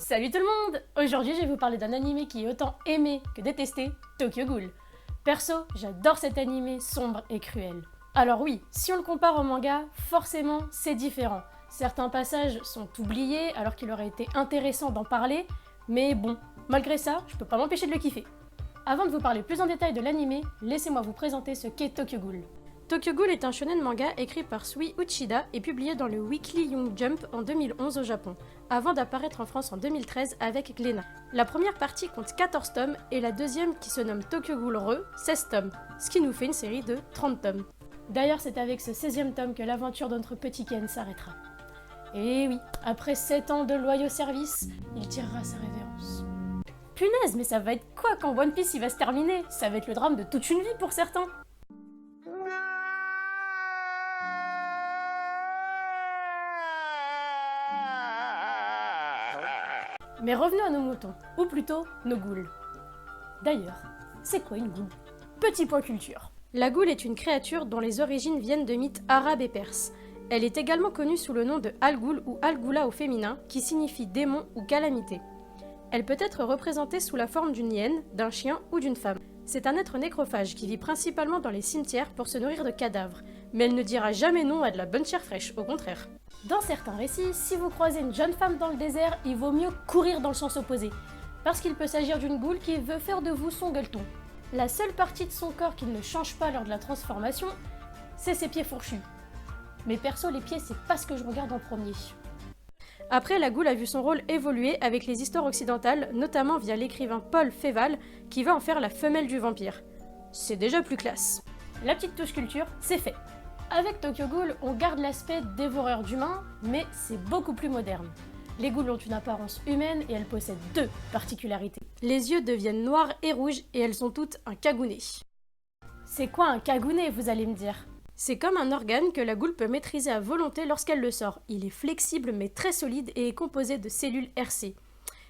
Salut tout le monde! Aujourd'hui je vais vous parler d'un animé qui est autant aimé que détesté, Tokyo Ghoul. Perso, j'adore cet animé sombre et cruel. Alors oui, si on le compare au manga, forcément c'est différent. Certains passages sont oubliés alors qu'il aurait été intéressant d'en parler, mais bon, malgré ça, je peux pas m'empêcher de le kiffer. Avant de vous parler plus en détail de l'animé, laissez-moi vous présenter ce qu'est Tokyo Ghoul. Tokyo Ghoul est un shonen manga écrit par Sui Uchida et publié dans le Weekly Young Jump en 2011 au Japon, avant d'apparaître en France en 2013 avec Glénat. La première partie compte 14 tomes et la deuxième, qui se nomme Tokyo Ghoul Re, 16 tomes, ce qui nous fait une série de 30 tomes. D'ailleurs, c'est avec ce 16e tome que l'aventure de notre petit Ken s'arrêtera. Et oui, après 7 ans de loyaux services, il tirera sa révérence. Punaise, mais ça va être quoi quand One Piece il va se terminer? Ça va être le drame de toute une vie pour certains. Mais revenons à nos moutons, ou plutôt nos ghouls. D'ailleurs, c'est quoi une ghoul? Petit point culture. La ghoul est une créature dont les origines viennent de mythes arabes et perses. Elle est également connue sous le nom de Al-Ghul ou Al-Ghula au féminin, qui signifie démon ou calamité. Elle peut être représentée sous la forme d'une hyène, d'un chien ou d'une femme. C'est un être nécrophage qui vit principalement dans les cimetières pour se nourrir de cadavres, mais elle ne dira jamais non à de la bonne chair fraîche, au contraire. Dans certains récits, si vous croisez une jeune femme dans le désert, il vaut mieux courir dans le sens opposé, parce qu'il peut s'agir d'une ghoul qui veut faire de vous son gueuleton. La seule partie de son corps qu'il ne change pas lors de la transformation, c'est ses pieds fourchus. Mais perso, les pieds, c'est pas ce que je regarde en premier. Après, la ghoul a vu son rôle évoluer avec les histoires occidentales, notamment via l'écrivain Paul Féval, qui va en faire la femelle du vampire. C'est déjà plus classe. La petite touche culture, c'est fait. Avec Tokyo Ghoul, on garde l'aspect dévoreur d'humains, mais c'est beaucoup plus moderne. Les ghouls ont une apparence humaine et elles possèdent deux particularités. Les yeux deviennent noirs et rouges et elles ont toutes un kagune. C'est quoi un kagune, vous allez me dire? C'est comme un organe que la ghoul peut maîtriser à volonté lorsqu'elle le sort. Il est flexible mais très solide et est composé de cellules RC.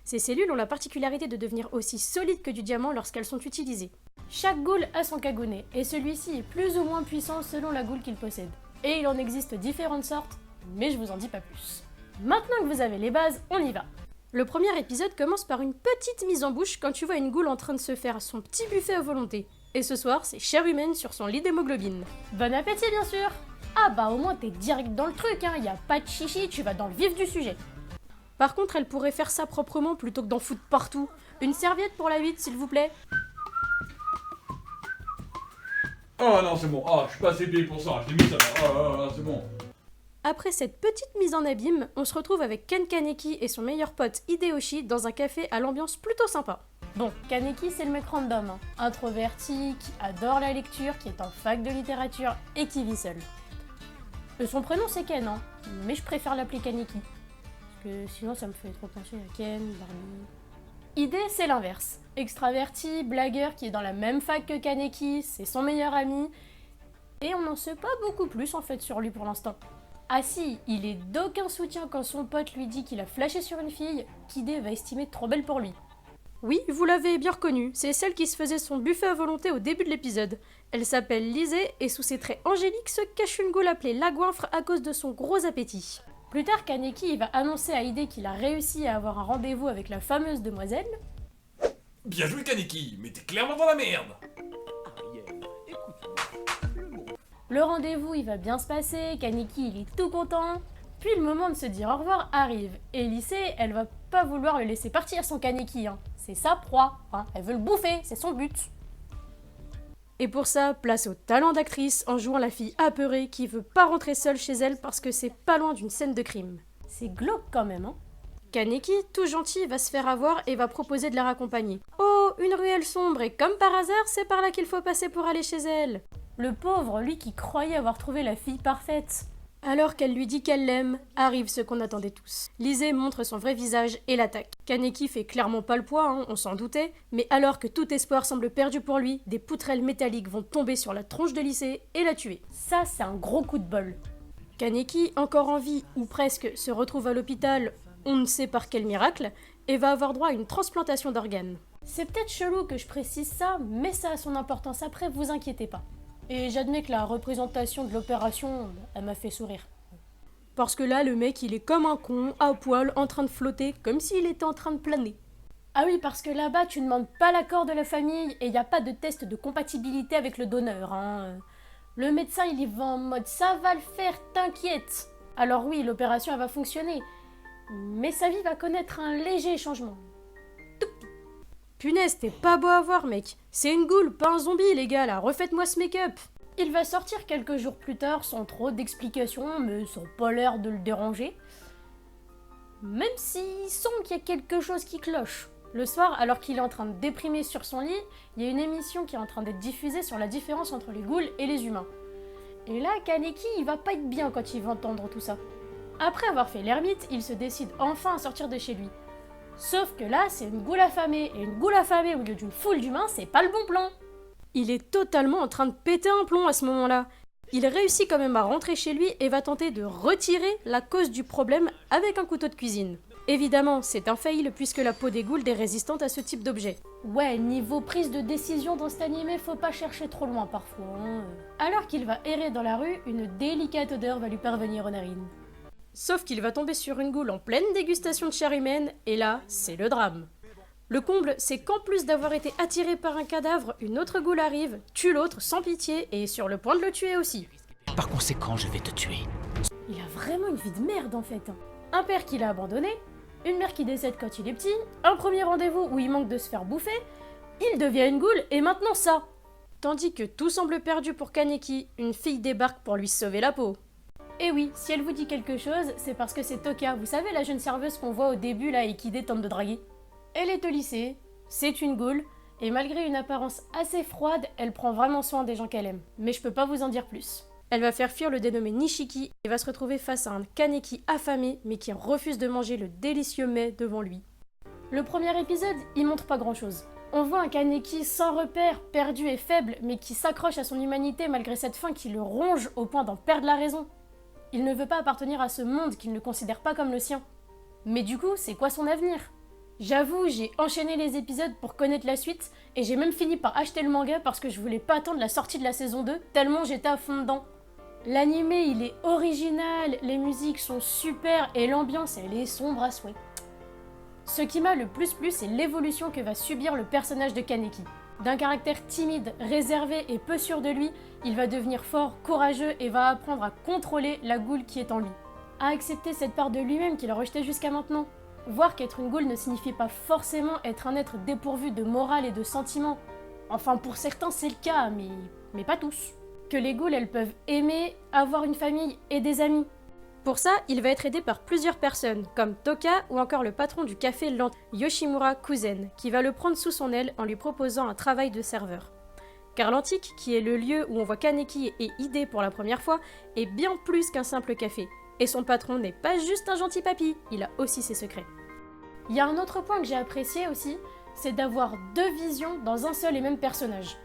Ces cellules ont la particularité de devenir aussi solides que du diamant lorsqu'elles sont utilisées. Chaque ghoul a son kagune, et celui-ci est plus ou moins puissant selon la ghoul qu'il possède. Et il en existe différentes sortes, mais je vous en dis pas plus. Maintenant que vous avez les bases, on y va. Le premier épisode commence par une petite mise en bouche quand tu vois une ghoul en train de se faire son petit buffet à volonté. Et ce soir, c'est chair humaine sur son lit d'hémoglobine. Bon appétit bien sûr! Ah bah au moins t'es direct dans le truc, hein, y a pas de chichi, tu vas dans le vif du sujet. Par contre, elle pourrait faire ça proprement plutôt que d'en foutre partout. Une serviette pour la 8, s'il vous plaît. Oh non, c'est bon. Ah, je suis pas assez payé pour ça. Je l'ai mis ça. C'est bon. Après cette petite mise en abîme, on se retrouve avec Ken Kaneki et son meilleur pote Hideyoshi dans un café à l'ambiance plutôt sympa. Bon, Kaneki c'est le mec random, hein. Introverti, qui adore la lecture, qui est en fac de littérature et qui vit seul. Son prénom c'est Ken, hein, mais je préfère l'appeler Kaneki. Parce que sinon ça me fait trop penser à Ken, Barbie... Hide, c'est l'inverse. Extraverti, blagueur qui est dans la même fac que Kaneki, c'est son meilleur ami. Et on n'en sait pas beaucoup plus en fait sur lui pour l'instant. Ah si, il est d'aucun soutien quand son pote lui dit qu'il a flashé sur une fille qu'Hide va estimer trop belle pour lui. Oui, vous l'avez bien reconnue, c'est celle qui se faisait son buffet à volonté au début de l'épisode. Elle s'appelle Lisée et sous ses traits angéliques se cache une ghoul appelée la goinfre à cause de son gros appétit. Plus tard, Kaneki va annoncer à Hide qu'il a réussi à avoir un rendez-vous avec la fameuse demoiselle. Bien joué, Kaneki, mais t'es clairement dans la merde. Le rendez-vous, il va bien se passer, Kaneki, il est tout content. Puis le moment de se dire au revoir arrive. Et Lycée, elle va pas vouloir le laisser partir son Kaneki, hein. C'est sa proie, hein. Elle veut le bouffer, c'est son but. Et pour ça, place au talent d'actrice en jouant la fille apeurée qui veut pas rentrer seule chez elle parce que c'est pas loin d'une scène de crime. C'est glauque quand même, hein. Kaneki, tout gentil, va se faire avoir et va proposer de la raccompagner. Oh, une ruelle sombre et comme par hasard, c'est par là qu'il faut passer pour aller chez elle. Le pauvre, lui qui croyait avoir trouvé la fille parfaite. Alors qu'elle lui dit qu'elle l'aime, arrive ce qu'on attendait tous. Lisée montre son vrai visage et l'attaque. Kaneki fait clairement pas le poids, hein, on s'en doutait, mais alors que tout espoir semble perdu pour lui, des poutrelles métalliques vont tomber sur la tronche de Lycée et la tuer. Ça, c'est un gros coup de bol. Kaneki, encore en vie, ou presque, se retrouve à l'hôpital, on ne sait par quel miracle, et va avoir droit à une transplantation d'organes. C'est peut-être chelou que je précise ça, mais ça a son importance après, vous inquiétez pas. Et j'admets que la représentation de l'opération, elle m'a fait sourire. parce que là, le mec, il est comme un con, à poil, en train de flotter, comme s'il était en train de planer. Ah oui, parce que là-bas, tu ne demandes pas l'accord de la famille et il n'y a pas de test de compatibilité avec le donneur. Le médecin, il y va en mode « ça va le faire, t'inquiète ». Alors oui, l'opération, elle va fonctionner, mais sa vie va connaître un léger changement. Punaise, t'es pas beau à voir, mec. C'est une goule, pas un zombie, les gars, là. Refaites-moi ce make-up. Il va sortir quelques jours plus tard, sans trop d'explications, mais sans pas l'air de le déranger. Même s'il sent qu'il y a quelque chose qui cloche. Le soir, alors qu'il est en train de déprimer sur son lit, il y a une émission qui est en train d'être diffusée sur la différence entre les ghouls et les humains. Et là, Kaneki, il va pas être bien quand il va entendre tout ça. Après avoir fait l'ermite, il se décide enfin à sortir de chez lui. Sauf que là, c'est une goule affamée, et une goule affamée au lieu d'une foule d'humains, c'est pas le bon plan. Il est totalement en train de péter un plomb à ce moment-là. Il réussit quand même à rentrer chez lui et va tenter de retirer la cause du problème avec un couteau de cuisine. Évidemment, c'est un fail puisque la peau des ghouls est résistante à ce type d'objet. Ouais, niveau prise de décision dans cet animé, faut pas chercher trop loin parfois. Alors qu'il va errer dans la rue, une délicate odeur va lui parvenir aux narines. Sauf qu'il va tomber sur une goule en pleine dégustation de chair humaine, et là, c'est le drame. Le comble, c'est qu'en plus d'avoir été attiré par un cadavre, une autre goule arrive, tue l'autre sans pitié et est sur le point de le tuer aussi. Par conséquent, je vais te tuer. Il a vraiment une vie de merde en fait. Un père qu'il a abandonné, une mère qui décède quand il est petit, un premier rendez-vous où il manque de se faire bouffer, il devient une goule et maintenant ça. Tandis que tout semble perdu pour Kaneki, une fille débarque pour lui sauver la peau. Et oui, si elle vous dit quelque chose, c'est parce que c'est Toka, vous savez la jeune serveuse qu'on voit au début là et qui tente de draguer. Elle est au lycée, c'est une goule, et malgré une apparence assez froide, elle prend vraiment soin des gens qu'elle aime. Mais je peux pas vous en dire plus. Elle va faire fuir le dénommé Nishiki et va se retrouver face à un Kaneki affamé mais qui refuse de manger le délicieux mets devant lui. Le premier épisode, il montre pas grand chose. On voit un Kaneki sans repère, perdu et faible, mais qui s'accroche à son humanité malgré cette faim qui le ronge au point d'en perdre la raison. Il ne veut pas appartenir à ce monde qu'il ne considère pas comme le sien. Mais du coup, c'est quoi son avenir ? J'avoue, j'ai enchaîné les épisodes pour connaître la suite, et j'ai même fini par acheter le manga parce que je voulais pas attendre la sortie de la saison 2, tellement j'étais à fond dedans. L'animé, il est original, les musiques sont super, et l'ambiance, elle est sombre à souhait. Ce qui m'a le plus plu, c'est l'évolution que va subir le personnage de Kaneki. D'un caractère timide, réservé et peu sûr de lui, il va devenir fort, courageux et va apprendre à contrôler la goule qui est en lui. À accepter cette part de lui-même qu'il a rejetée jusqu'à maintenant. Voir qu'être une goule ne signifie pas forcément être un être dépourvu de morale et de sentiments. Enfin, pour certains, c'est le cas, mais pas tous. Que les ghouls, elles peuvent aimer, avoir une famille et des amis. Pour ça, il va être aidé par plusieurs personnes, comme Toka ou encore le patron du café Lent, Yoshimura Kuzen, qui va le prendre sous son aile en lui proposant un travail de serveur. Car l'Antique, qui est le lieu où on voit Kaneki et Ide pour la première fois, est bien plus qu'un simple café. Et son patron n'est pas juste un gentil papy, il a aussi ses secrets. Il y a un autre point que j'ai apprécié aussi, c'est d'avoir deux visions dans un seul et même personnage.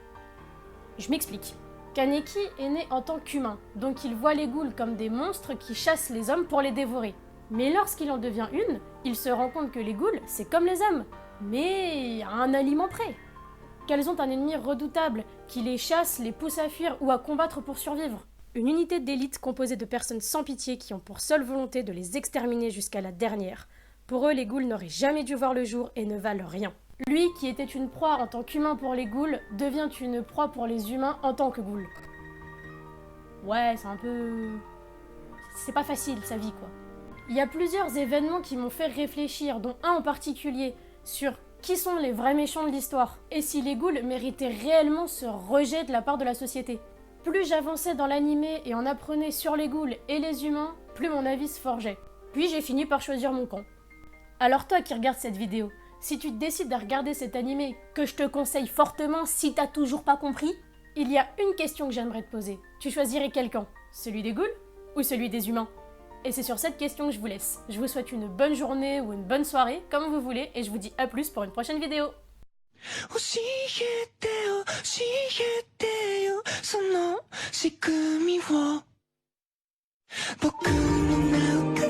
Je m'explique. Kaneki est né en tant qu'humain, donc il voit les ghouls comme des monstres qui chassent les hommes pour les dévorer. Mais lorsqu'il en devient une, il se rend compte que les ghouls, c'est comme les hommes, mais à un aliment près. Qu'elles ont un ennemi redoutable, qui les chasse, les pousse à fuir ou à combattre pour survivre. Une unité d'élite composée de personnes sans pitié qui ont pour seule volonté de les exterminer jusqu'à la dernière. Pour eux, les ghouls n'auraient jamais dû voir le jour et ne valent rien. Lui, qui était une proie en tant qu'humain pour les ghouls, devient une proie pour les humains en tant que ghouls. Ouais, c'est un peu... C'est pas facile, sa vie, quoi. Il y a plusieurs événements qui m'ont fait réfléchir, dont un en particulier, sur qui sont les vrais méchants de l'histoire, et si les ghouls méritaient réellement ce rejet de la part de la société. Plus j'avançais dans l'animé et en apprenais sur les ghouls et les humains, plus mon avis se forgeait. Puis j'ai fini par choisir mon camp. Alors toi qui regardes cette vidéo, si tu décides de regarder cet animé, que je te conseille fortement si t'as toujours pas compris, il y a une question que j'aimerais te poser. Tu choisirais quel camp? Celui des ghouls ou celui des humains? Et c'est sur cette question que je vous laisse. Je vous souhaite une bonne journée ou une bonne soirée, comme vous voulez, et je vous dis à plus pour une prochaine vidéo. 教えてよ教えてよその仕組みを僕の中